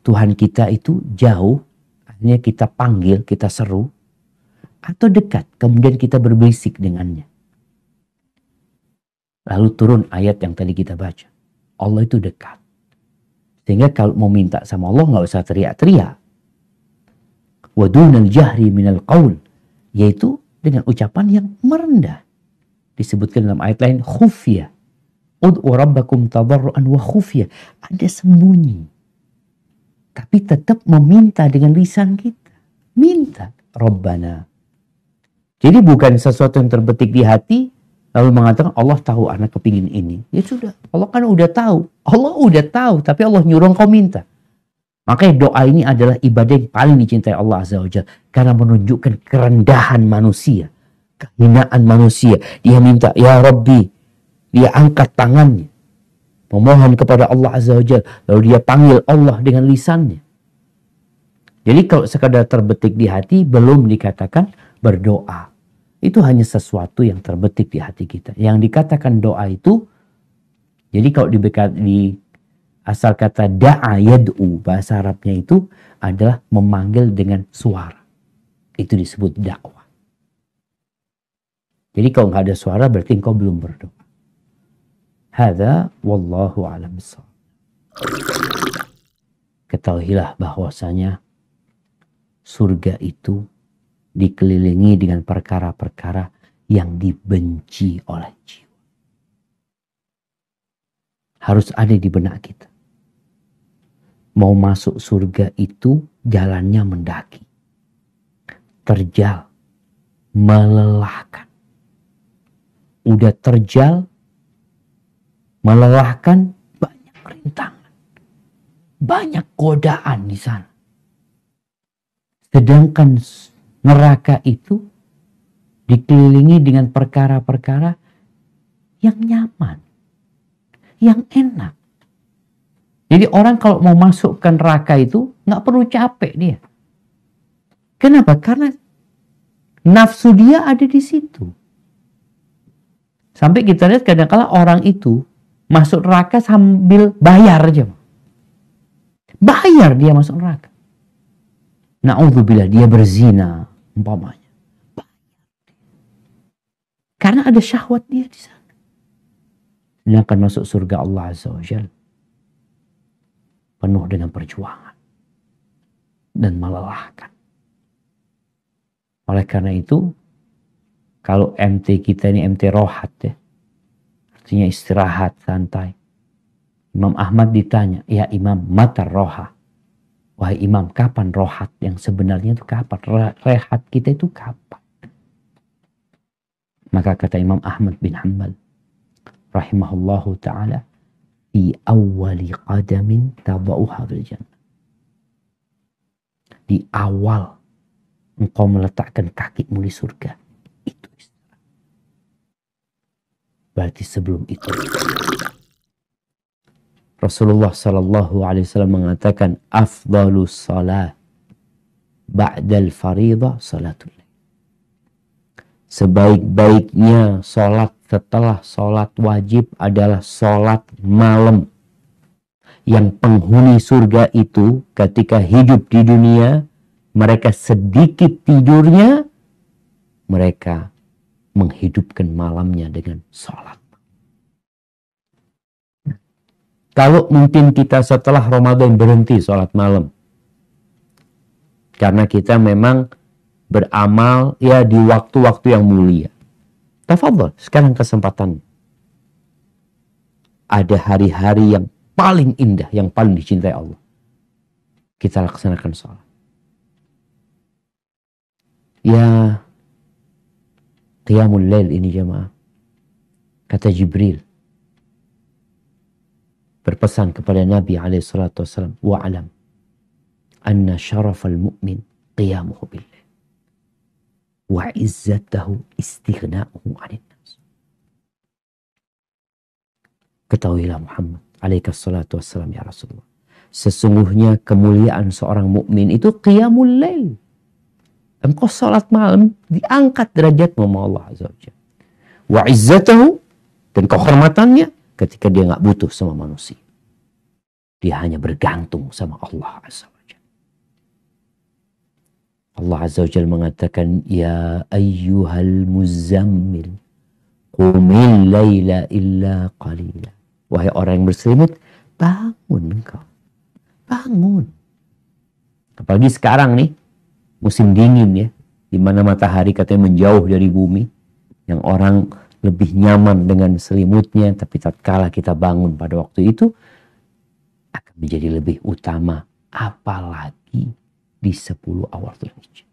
Tuhan kita itu jauh, akhirnya kita panggil, kita seru, atau dekat, kemudian kita berbisik dengannya. Lalu turun ayat yang tadi kita baca. Allah itu dekat. Sehingga kalau mau minta sama Allah nggak usah teriak-teriak. Wa dunal jahri minal qaul, yaitu dengan ucapan yang merendah. Disebutkan dalam ayat lain khufya. Ud'u rabbakum tadarruan wa khufya. Ada sembunyi. Tapi tetap meminta dengan lisan kita. Minta Rabbana. Jadi bukan sesuatu yang terbetik di hati lalu mengatakan Allah tahu anak kepingin ini. Ya sudah, Allah kan udah tahu. Allah udah tahu, tapi Allah nyuruh kau minta. Makanya doa ini adalah ibadah yang paling dicintai Allah Azza wa Jalla. Karena menunjukkan kerendahan manusia. Kehinaan manusia. Dia minta, ya Rabbi. Dia angkat tangannya. Memohon kepada Allah Azza wa Jalla. Lalu dia panggil Allah dengan lisannya. Jadi kalau sekadar terbetik di hati, belum dikatakan berdoa. Itu hanya sesuatu yang terbetik di hati kita. Yang dikatakan doa itu, jadi kalau di asal kata da'a yad'u, bahasa Arabnya itu adalah memanggil dengan suara. Itu disebut dakwah. Jadi kalau nggak ada suara berarti engkau belum berdoa. Hadza wallahu a'lam bissawab. Ketahuilah bahwasanya surga itu dikelilingi dengan perkara-perkara yang dibenci oleh jiwa. Harus ada di benak kita. Mau masuk surga itu jalannya mendaki. Terjal. Melelahkan. Udah terjal. Melelahkan. Banyak rintangan. Banyak godaan di sana. Sedangkan neraka itu dikelilingi dengan perkara-perkara yang nyaman. Yang enak. Jadi orang kalau mau masuk ke neraka itu nggak perlu capek dia. Kenapa? Karena nafsu dia ada di situ. Sampai kita lihat kadang-kala orang itu masuk neraka sambil bayar aja. Bayar dia masuk neraka. Na'udzubillah, dia berzina umpamanya. Karena ada syahwat dia di sana. Dia akan masuk surga Allah Azza wa Jalla penuh dengan perjuangan dan melelahkan. Oleh karena itu, kalau MT kita ini MT rohat ya, artinya istirahat, santai. Imam Ahmad ditanya, ya Imam, mata roha. Wahai Imam, kapan rohat yang sebenarnya itu kapan? Rehat kita itu kapan? Maka kata Imam Ahmad bin Hanbal, rahimahullahu ta'ala, fi awwali qadamin tabauha fil jannah. Di awal engkau meletakkan kakimu di surga. Itu istirahat. Berarti sebelum itu. Rasulullah sallallahu alaihi wasallam mengatakan afdhalus salat ba'dal fariḍah salatul lail. Sebaik-baiknya salat setelah salat wajib adalah salat malam. Yang penghuni surga itu ketika hidup di dunia, mereka sedikit tidurnya, mereka menghidupkan malamnya dengan salat. Kalau mungkin kita setelah Ramadan berhenti salat malam, karena kita memang beramal ya di waktu-waktu yang mulia. Tafadhol, sekarang kesempatan. Ada hari-hari yang paling indah, yang paling dicintai Allah. Kita laksanakan sholat. Ya, qiyamul lail ini jemaah. Kata Jibril. Berpesan kepada Nabi SAW. Wa'alam. Anna syarafal mu'min qiyamuhu bil lail. Wa izzatahu istighna'uhu 'anil nas. Ketahuilah Muhammad alaihi salatu wassalam ya Rasulullah. Sesungguhnya kemuliaan seorang mukmin itu qiyamul lail. Engkau salat malam diangkat derajatmu sama Allah Azza wa Jalla. Wa izzatahu, dan kehormatannya ketika dia enggak butuh sama manusia. Dia hanya bergantung sama Allah Azza wa Jalla. Allah Azza wa Jalla mengatakan, Ya ayyuhal muzammil, qumil layla illa qalila. Wahai orang yang berselimut, bangun engkau. Bangun. Apalagi sekarang nih, musim dingin ya, di mana matahari katanya menjauh dari bumi, yang orang lebih nyaman dengan selimutnya, tapi tatkala kita bangun pada waktu itu akan menjadi lebih utama, apalagi di 10 awal Dzulhijjah.